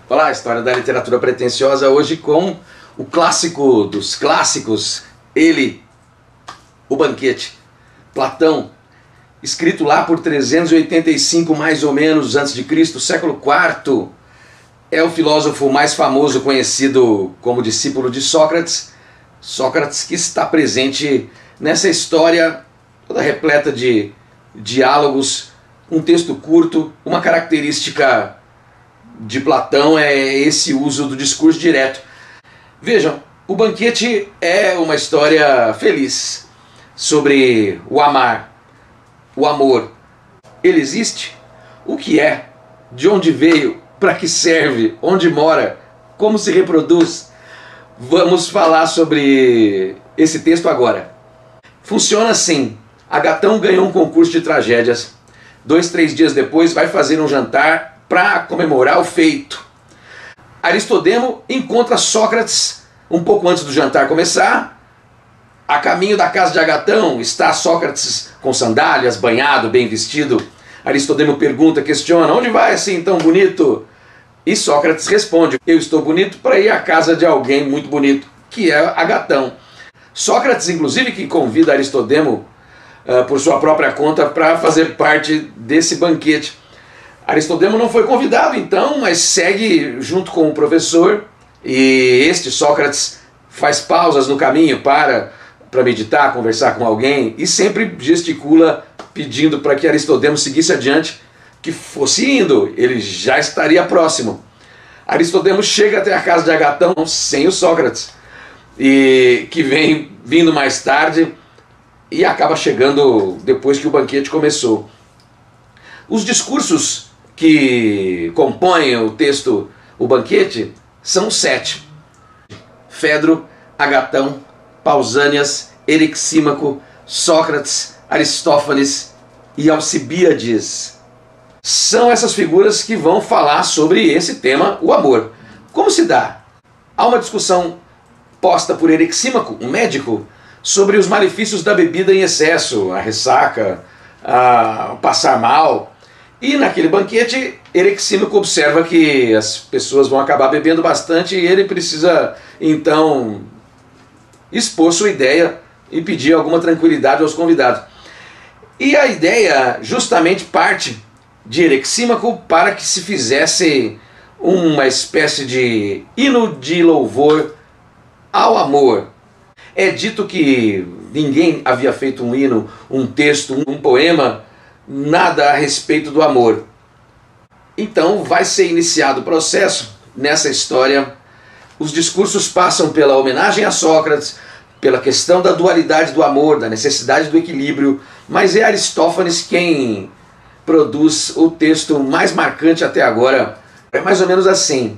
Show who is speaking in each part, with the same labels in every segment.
Speaker 1: Olá, história da literatura pretensiosa, hoje com o clássico dos clássicos, ele, O Banquete, Platão, escrito lá por 385 mais ou menos antes de Cristo, século IV, é o filósofo mais famoso conhecido como discípulo de Sócrates, Sócrates que está presente nessa história toda repleta de diálogos, um texto curto. Uma característica de Platão é esse uso do discurso direto. Vejam, O Banquete é uma história feliz sobre o amar, o amor. Ele existe? O que é? De onde veio? Para que serve? Onde mora? Como se reproduz? Vamos falar sobre esse texto agora. Funciona assim: Agatão ganhou um concurso de tragédias. 2, 3 dias depois vai fazer um jantar para comemorar o feito. Aristodemo encontra Sócrates um pouco antes do jantar começar. A caminho da casa de Agatão está Sócrates com sandálias, banhado, bem vestido. Aristodemo pergunta, questiona: onde vai assim tão bonito? E Sócrates responde: eu estou bonito para ir à casa de alguém muito bonito, que é Agatão. Sócrates, inclusive, que convida Aristodemo por sua própria conta para fazer parte desse banquete. Aristodemo não foi convidado então, mas segue junto com o professor, e este Sócrates faz pausas no caminho para meditar, conversar com alguém, e sempre gesticula pedindo para que Aristodemo seguisse adiante, que fosse indo, ele já estaria próximo. Aristodemo chega até a casa de Agatão sem o Sócrates, e que vem vindo mais tarde e acaba chegando depois que o banquete começou. Os discursos que compõem o texto O Banquete são 7. Fedro, Agatão, Pausânias, Erixímaco, Sócrates, Aristófanes e Alcibíades. São essas figuras que vão falar sobre esse tema, o amor. Como se dá? Há uma discussão posta por Erixímaco, um médico, sobre os malefícios da bebida em excesso, a ressaca, a passar mal. E naquele banquete, Erixímaco observa que as pessoas vão acabar bebendo bastante e ele precisa, então, expor sua ideia e pedir alguma tranquilidade aos convidados. E a ideia justamente parte de Erixímaco para que se fizesse uma espécie de hino de louvor ao amor. É dito que ninguém havia feito um hino, um texto, um poema, nada a respeito do amor. Então vai ser iniciado o processo nessa história. Os discursos passam pela homenagem a Sócrates, pela questão da dualidade do amor, da necessidade do equilíbrio, mas é Aristófanes quem produz o texto mais marcante até agora. É mais ou menos assim: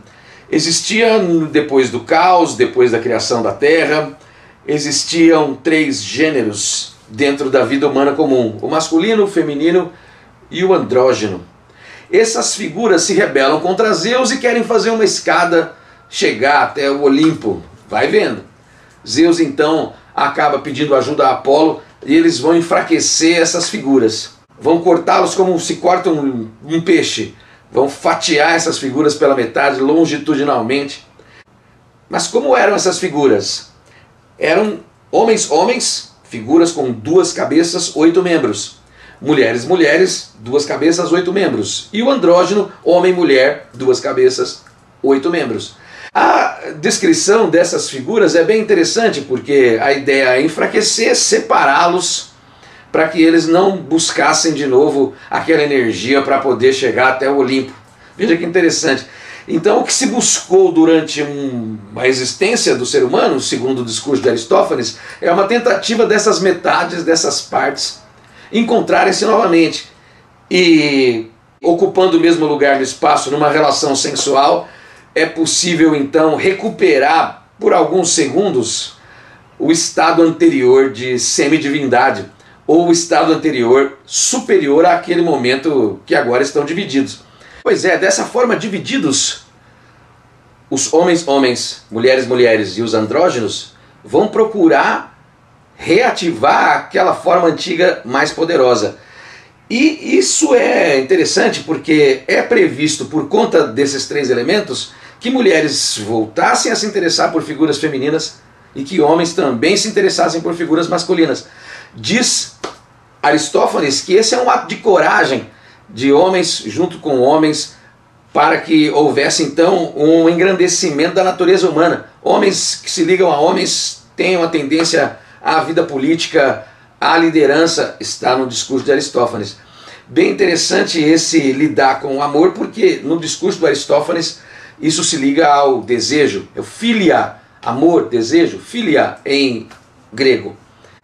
Speaker 1: existia, depois do caos, depois da criação da Terra, existiam 3 gêneros dentro da vida humana comum: o masculino, o feminino e o andrógeno. Essas figuras se rebelam contra Zeus e querem fazer uma escada, chegar até o Olimpo. Vai vendo. Zeus então acaba pedindo ajuda a Apolo e eles vão enfraquecer essas figuras. Vão cortá-los como se corta um peixe. Vão fatiar essas figuras pela metade, longitudinalmente. Mas como eram essas figuras? Eram homens, figuras com 2 cabeças, 8 membros. Mulheres, 2 cabeças, 8 membros. E o andrógeno, homem-mulher, 2 cabeças, 8 membros. A descrição dessas figuras é bem interessante, porque a ideia é enfraquecer, separá-los, para que eles não buscassem de novo aquela energia para poder chegar até o Olimpo. Veja que interessante. Então, o que se buscou durante a existência do ser humano, segundo o discurso de Aristófanes, é uma tentativa dessas metades, dessas partes, encontrarem-se novamente. E, ocupando o mesmo lugar no espaço, numa relação sensual, é possível, então, recuperar, por alguns segundos, o estado anterior de semidivindade, ou o estado anterior superior àquele momento que agora estão divididos. Pois é, dessa forma divididos, os homens, mulheres e os andrógenos vão procurar reativar aquela forma antiga mais poderosa. E isso é interessante porque é previsto, por conta desses 3 elementos, que mulheres voltassem a se interessar por figuras femininas e que homens também se interessassem por figuras masculinas. Diz Aristófanes que esse é um ato de coragem de homens junto com homens, para que houvesse então um engrandecimento da natureza humana. Homens que se ligam a homens têm uma tendência à vida política, à liderança, está no discurso de Aristófanes. Bem interessante esse lidar com o amor, porque no discurso do Aristófanes isso se liga ao desejo, é o philia, amor, desejo, philia em grego.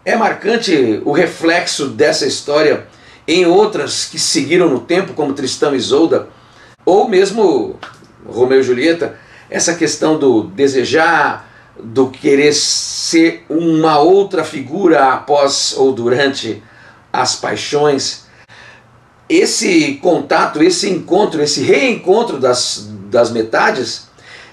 Speaker 1: É marcante o reflexo dessa história em outras que seguiram no tempo, como Tristão e Isolda, ou mesmo Romeu e Julieta, essa questão do desejar, do querer ser uma outra figura após ou durante as paixões. Esse contato, esse encontro, esse reencontro das metades,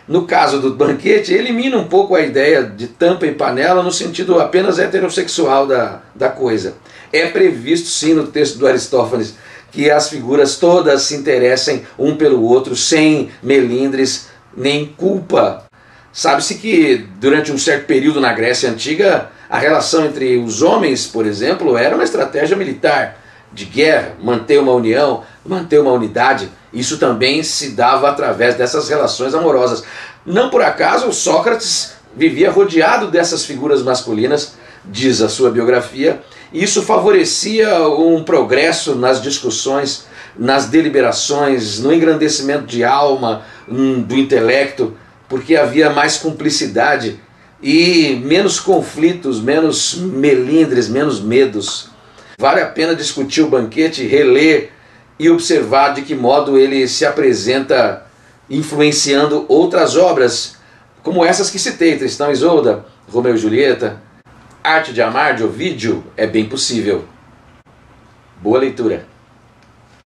Speaker 1: no caso do banquete, elimina um pouco a ideia de tampa e panela no sentido apenas heterossexual da coisa. É previsto sim no texto do Aristófanes que as figuras todas se interessem um pelo outro, sem melindres nem culpa. Sabe-se que durante um certo período na Grécia Antiga, a relação entre os homens, por exemplo, era uma estratégia militar, de guerra, manter uma união, manter uma unidade. Isso também se dava através dessas relações amorosas. Não por acaso Sócrates vivia rodeado dessas figuras masculinas, diz a sua biografia. Isso favorecia um progresso nas discussões, nas deliberações, no engrandecimento de alma, do intelecto, porque havia mais cumplicidade e menos conflitos, menos melindres, menos medos. Vale a pena discutir o banquete, reler e observar de que modo ele se apresenta influenciando outras obras, como essas que citei, Tristão e Isolda, Romeu e Julieta, Arte de Amar, de Ovídio. É bem possível. Boa leitura.